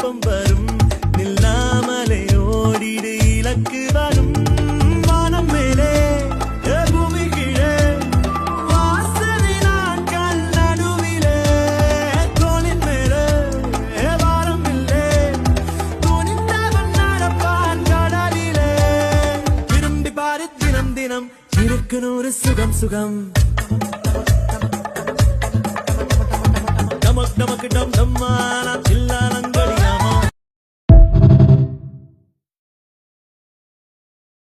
விருப்பம் வரும் நில்லாமலே ஓடிடு இலக்கு வரும் வானம் மேலே பூமி கீழே வாசனை நாட்கள் நடுவிலே தோளின் மேலே வாரம் இல்லை துணிந்தவன் நடப்பான் கடலிலே விரும்பி பாரு தினம் தினம் இருக்கு நூறு சுகம் சுகம் நமக்கு டம் டம்மான